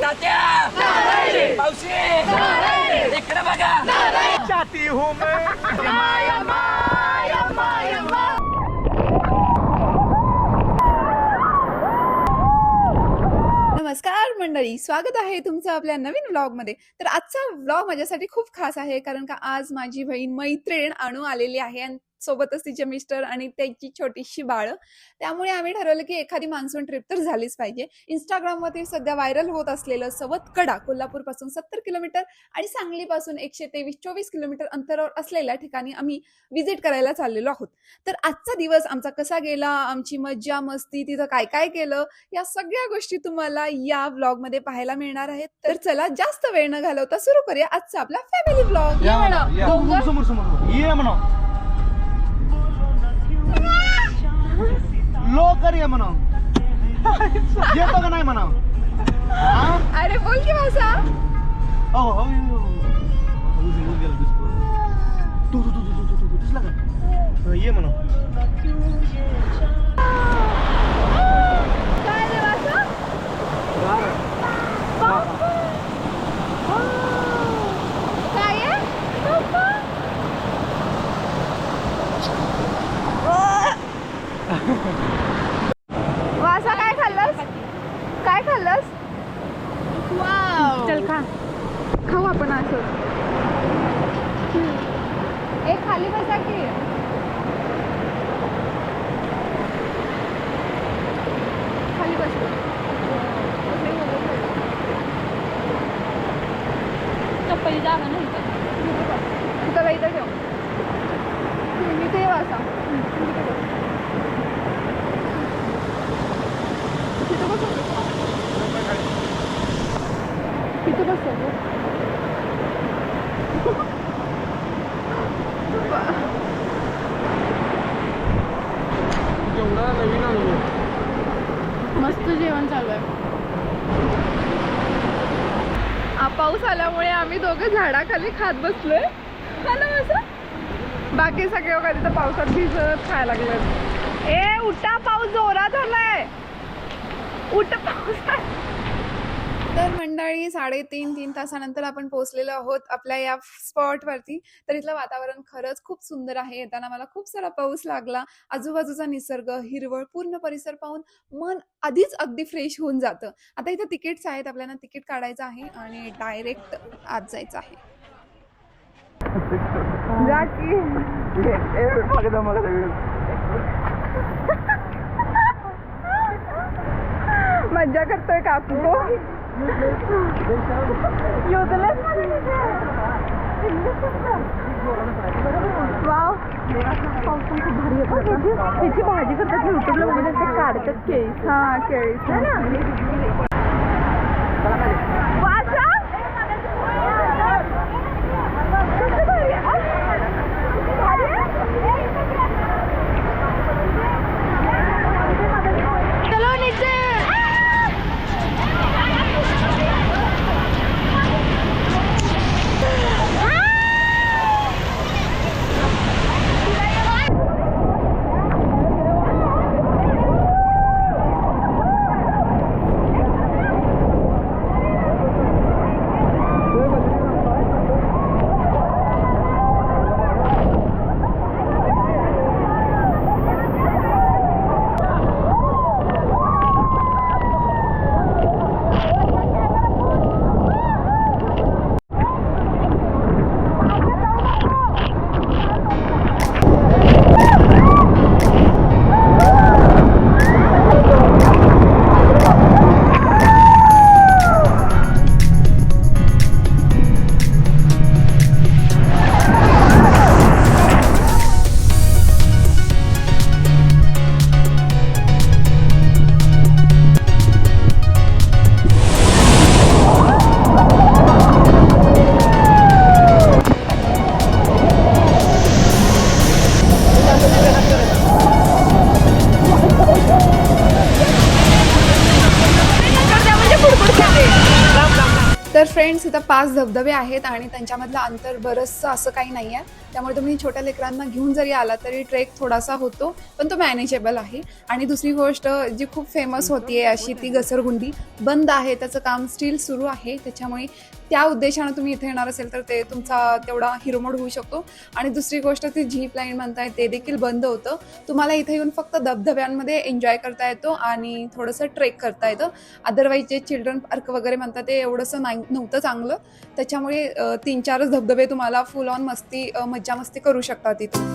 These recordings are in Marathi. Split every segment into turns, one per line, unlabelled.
तात्या मावशी इकडे बघा
चाहती हूँ मैं
नमस्कार मंडळी, स्वागत आहे तुमचं आपल्या नवीन व्लॉगमध्ये। तर आजचा व्लॉग माझ्यासाठी खूप खास आहे, कारण का आज माझी बहीण मैत्रीण अणू आलेली आहे आणि सोबतच तिचे मिस्टर आणि त्यांची छोटीशी बाळ। त्यामुळे आम्ही ठरवलं की एखादी मान्सून ट्रिप तर झालीच पाहिजे। इंस्टाग्रामवरती सध्या व्हायरल होत असलेलं सवतकडा, कोल्हापूरपासून 70 किलोमीटर आणि सांगलीपासून 123-24 किलोमीटर अंतरावर असलेल्या ठिकाणी आम्ही व्हिजिट करायला चाललेलो आहोत। तर आजचा दिवस आमचा कसा गेला, आमची मज्जा मस्ती, तिथं काय काय केलं, या सगळ्या गोष्टी तुम्हाला या व्लॉग मध्ये पाहायला मिळणार आहेत। तर चला जास्त वेळ न घालवता सुरू करूया आजचा आपला फॅमिली व्लॉग।
समोर समोर ये म्हणा लवकर ये म्हणा येतो का नाही म्हणा
अरे बोल की भाषा
हो हो तू तू तू तू तू तू दिसला का ये म्हणा
काय रे भाषा काय आहे वासा काय खाल्लंस काय खाल्लंस वाव चल खा खाऊ आपण असं एक खाली बसा की खाली बस चप्पली जागा नाही तुला इथं ठेव मी ते वासा तिथं बस
जेवढा नवीन आणलो
मस्त जेवण चालू आहे। पाऊस आल्यामुळे आम्ही दोघं झाडाखाली खात बसलोय ना असं। बाकी सगळे कधी तर पावसात भिजत खायला लागले। ए उठा, पाऊस जोरात आलाय, उठ पाऊस। तर मंडळी 3.5 तासानंतर आपण पोहोचलेलो आहोत आपल्या या स्पॉट वरती। तर इथलं वातावरण खरंच खूप सुंदर आहे। येताना मला खूप सारा पाऊस लागला। आजूबाजूचा निसर्ग, हिरवळ, पूर्ण परिसर पाहून मन आधीच अगदी फ्रेश होऊन जातं। आता इथं तिकीट्स आहेत, आपल्याला तिकीट काढायचं आहे आणि डायरेक्ट आत जायचं आहे। जा की मज्जा करतोय काकू वाव त्याची भाजी करतात युट्यूबला बघून ते काढतात केळी। हा केळी तर फ्रेंड्स इथं 5 धबधबे आहेत आणि त्यांच्यामधलं अंतर बरंचसं असं काही नाही आहे। त्यामुळे तुम्ही छोट्या लेकरांना घेऊन जरी आला तरी ट्रेक थोडासा होतो, पण तो मॅनेजेबल आहे. आणि दुसरी गोष्ट जी खूप फेमस होती आहे अशी ती घसरगुंडी बंद आहे, त्याचं काम स्टील सुरू आहे. त्याच्यामुळे त्या उद्देशानं तुम्ही इथे येणार असेल तर ते तुमचा तेवढा हिरोमोड होऊ शकतो. आणि दुसरी गोष्ट ती झीप लाईन म्हणताय ते देखील बंद होतं. तुम्हाला इथे येऊन फक्त धबधब्यांमध्ये एन्जॉय करता येतो आणि थोडंसं ट्रेक करता येतं. अदरवाईज जे चिल्ड्रन पार्क वगैरे म्हणतात ते एवढंसं नव्हतं चांगलं. त्याच्यामुळे 3-4 धबधबे तुम्हाला फुल ऑन मज्जा मस्ती करू शकता तिथे.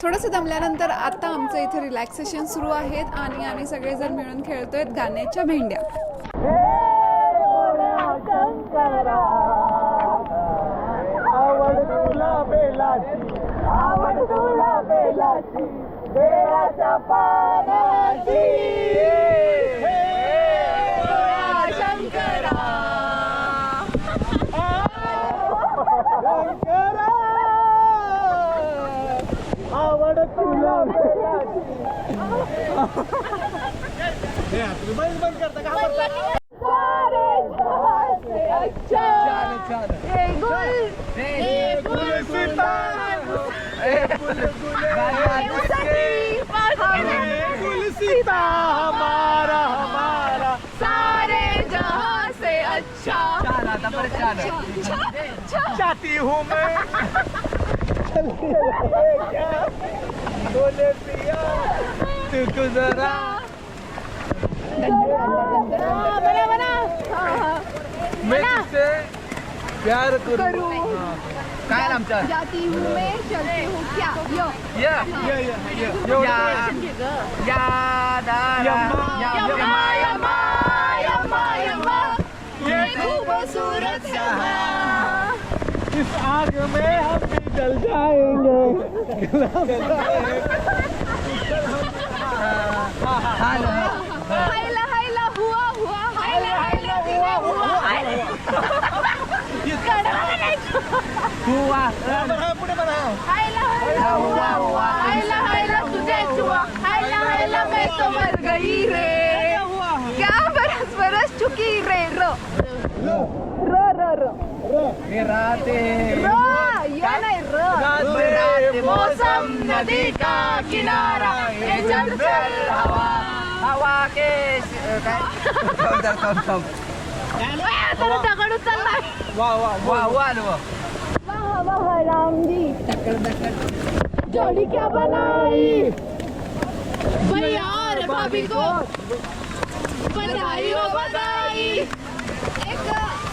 थोडंसं दमल्यानंतर आता आमचं इथे रिलॅक्सेशन सुरू आहेत आणि आम्ही सगळेजण मिळून खेळतोय गाण्याच्या भेंड्या.
चाहती हूँ मैं बोले पिया तू जरा मैं तुझसे प्यार करूँ. काय आमच्या
जाती हूँ मैं चलती हूँ क्या यो खूबसूरत इस आग में हम भी जल जाएंगे. पुढे म्हणा. क्या बरस चुकी रे रो
मौसम नदी का किनारा चल हवा हवा के
दगड चाललाय. जोड़ी क्या बनाई भैया और भाभी को बधाई हो बधाई. एक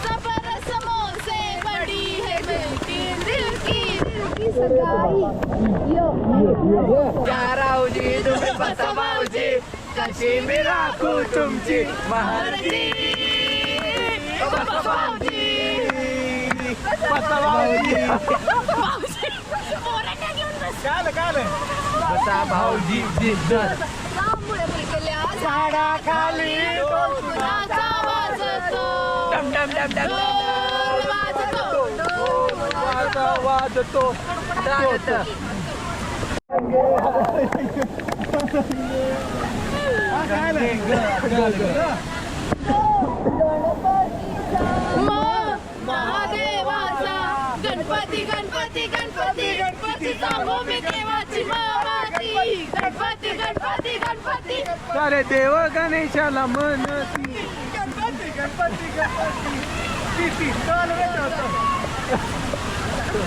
सबर समोसे बड़ी है दिल की सगाई.
रावजी तुम्ही बसा भाऊजी कशी मी राखू तुमची महारती. बसा भाऊजी बसा भाऊजी बसा भाऊजी झाडाखाली डम डम डम डम
वाजतो.
महादेवाचा गणपती गणपती गणपती गणपती सांगो मी देवाची मामाची. गणपती गणपती गणपती
अरे देव गणेशाला म्हणती गणपती गणपती गणपती.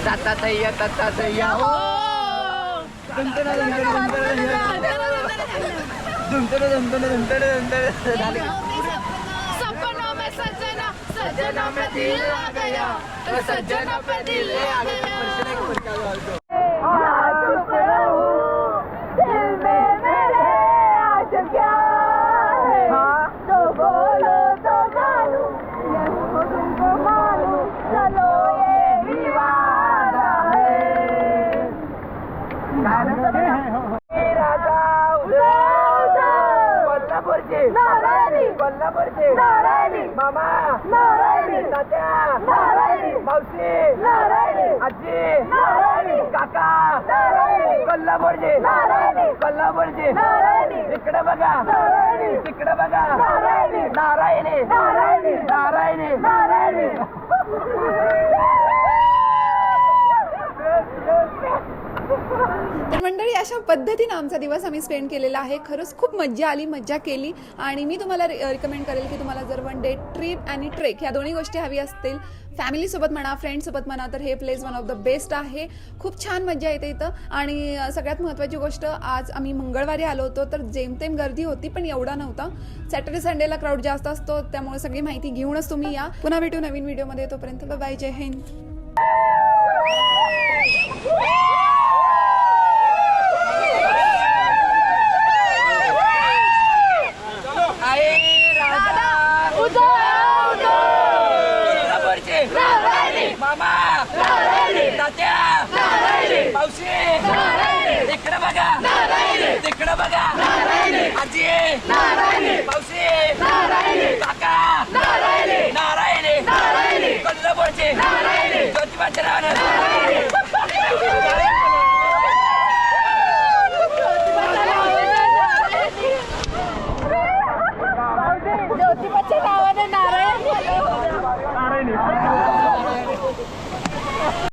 ताता तय्या हो.
सपनों में सजना सजना में दिल आ गया सजना पे दिल आ गया
कोल्हापूरची नारायणी मामा नारायणी तात्या नारायणी मावशी नारायणी आजी नारायणी काका नारायणी कोल्हापूरची नारायणी कोल्हापूरची नारायणी इकडे बघा नारायणी तिकडे बघा नारायणी नारायणी नारायणी नारायणी नारायणी
तर मंडळी अशा पद्धतीने आमचा दिवस आम्ही स्पेंड केलेला आहे. खरंच खूप मज्जा आली, मज्जा केली. आणि मी तुम्हाला रिकमेंड करेल की तुम्हाला जर वन डे ट्रिप आणि ट्रेक ह्या दोन्ही गोष्टी हवी असतील, फॅमिलीसोबत म्हणा फ्रेंड्ससोबत म्हणा, तर हे place one of the best आहे. खूप छान मज्जा येते इथं. आणि सगळ्यात महत्त्वाची गोष्ट, आज आम्ही मंगळवारी आलो होतो तर जेमतेम गर्दी होती पण एवढा नव्हता. सॅटर्डे संडेला क्राऊड जास्त असतो, त्यामुळे सगळी माहिती घेऊनच तुम्ही या. पुन्हा भेटू नवीन व्हिडिओमध्ये. तोपर्यंत बाय, जय हिंद.
मामा नारायणी तात्या नारायणी मावशी इकडे बघा नारायणी तिकडे बघा नारायणी आजी नारायणी मावशी नारायणी काका नारायणी नारायणी नारायणी कोल्हापूरची नारायणी